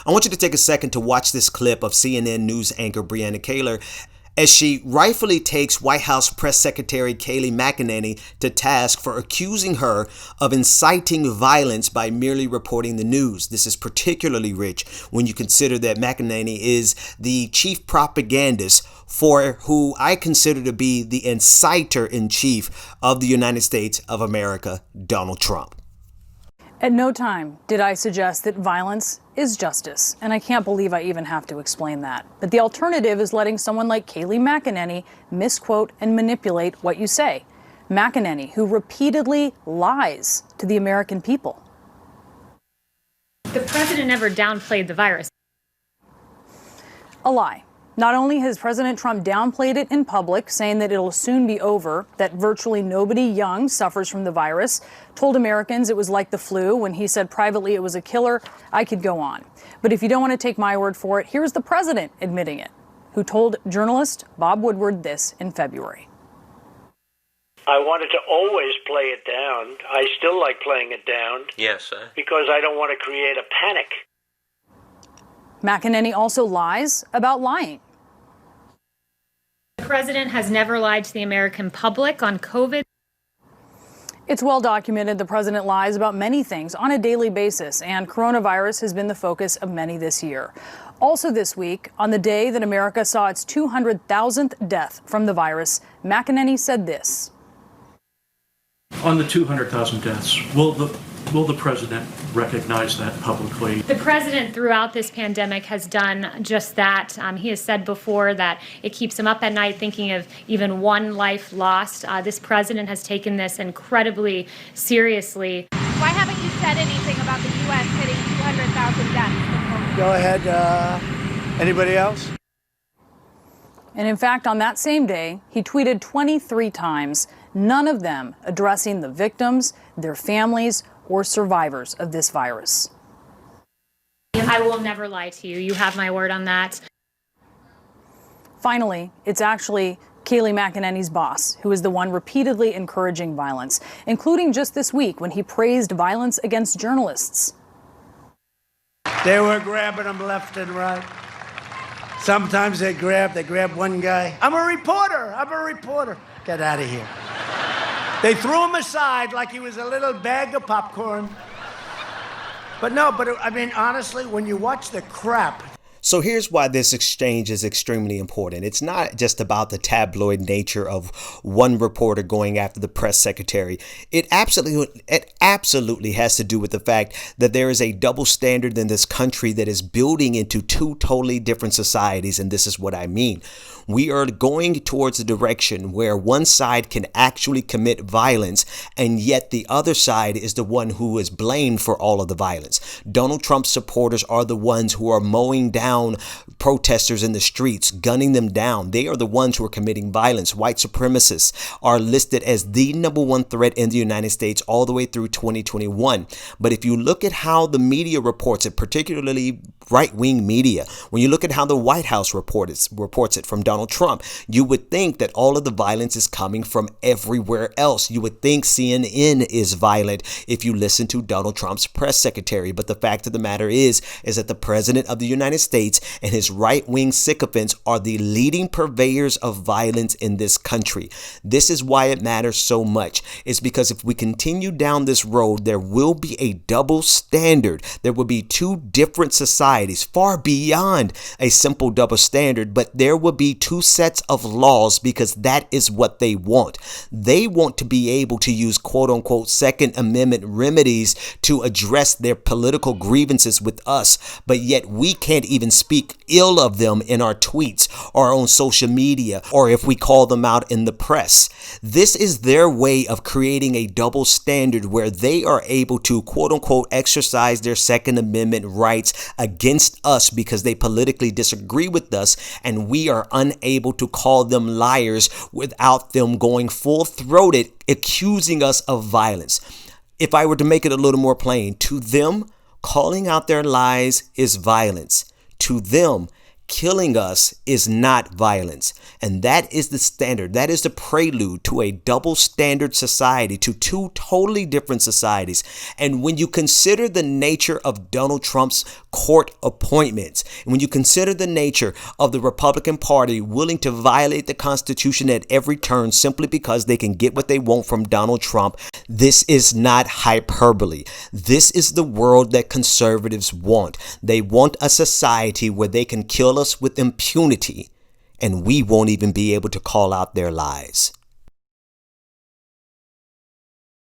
I want you to take a second to watch this clip of CNN News anchor Brianna Keilar as she rightfully takes White House Press Secretary Kayleigh McEnany to task for accusing her of inciting violence by merely reporting the news. This is particularly rich when you consider that McEnany is the chief propagandist for who I consider to be the inciter-in-chief of the United States of America, Donald Trump. At no time did I suggest that violence is justice, and I can't believe I even have to explain that. But the alternative is letting someone like Kayleigh McEnany misquote and manipulate what you say. McEnany, who repeatedly lies to the American people. The president never downplayed the virus. A lie. Not only has President Trump downplayed it in public, saying that it'll soon be over, that virtually nobody young suffers from the virus, told Americans it was like the flu when he said privately it was a killer. I could go on. But if you don't want to take my word for it, here's the president admitting it, who told journalist Bob Woodward this in February. I wanted to always play it down. I still like playing it down. Yes, sir. Because I don't want to create a panic. McEnany also lies about lying. The president has never lied to the American public on COVID. It's well documented the president lies about many things on a daily basis, and coronavirus has been the focus of many this year. Also this week, on the day that America saw its 200,000th death from the virus, McEnany said this. On the 200,000 deaths, will the president recognize that publicly? The president throughout this pandemic has done just that. He has said before that it keeps him up at night thinking of even one life lost. This president has taken this incredibly seriously. Why haven't you said anything about the U.S. hitting 200,000 deaths? Go ahead. Anybody else? And in fact, on that same day, he tweeted 23 times, none of them addressing the victims, their families, or survivors of this virus. I will never lie to you. You have my word on that. Finally, it's actually Kayleigh McEnany's boss who is the one repeatedly encouraging violence, including just this week when he praised violence against journalists. They were grabbing them left and right. Sometimes they grab one guy. I'm a reporter. Get out of here. They threw him aside like he was a little bag of popcorn. But I mean, honestly, when you watch the crap. So here's why this exchange is extremely important. It's not just about the tabloid nature of one reporter going after the press secretary. It absolutely has to do with the fact that there is a double standard in this country that is building into two totally different societies. And this is what I mean. We are going towards a direction where one side can actually commit violence, and yet the other side is the one who is blamed for all of the violence. Donald Trump's supporters are the ones who are mowing down protesters in the streets, gunning them down. They are the ones who are committing violence. White supremacists are listed as the number one threat in the United States all the way through 2021. But if you look at how the media reports it, particularly right-wing media, when you look at how the White House reports it from Donald Trump, you would think that all of the violence is coming from everywhere else. You would think CNN is violent if you listen to Donald Trump's press secretary. But the fact of the matter is that the president of the United States and his right-wing sycophants are the leading purveyors of violence in this country. This is why it matters so much. It's because if we continue down this road, there will be a double standard. There will be two different societies far beyond a simple double standard, but there will be two sets of laws because that is what they want. They want to be able to use quote unquote Second Amendment remedies to address their political grievances with us, but yet we can't even speak ill of them in our tweets or on social media or if we call them out in the press. This is their way of creating a double standard where they are able to quote unquote exercise their Second Amendment rights against us because they politically disagree with us, and we are unable to call them liars without them going full-throated accusing us of violence. If I were to make it a little more plain, to them, calling out their lies is violence. To them, killing us is not violence. And that is the standard. That is the prelude to a double standard society, to two totally different societies. And when you consider the nature of Donald Trump's court appointments. And when you consider the nature of the Republican Party willing to violate the Constitution at every turn simply because they can get what they want from Donald Trump, this is not hyperbole. This is the world that conservatives want. They want a society where they can kill us with impunity, and we won't even be able to call out their lies.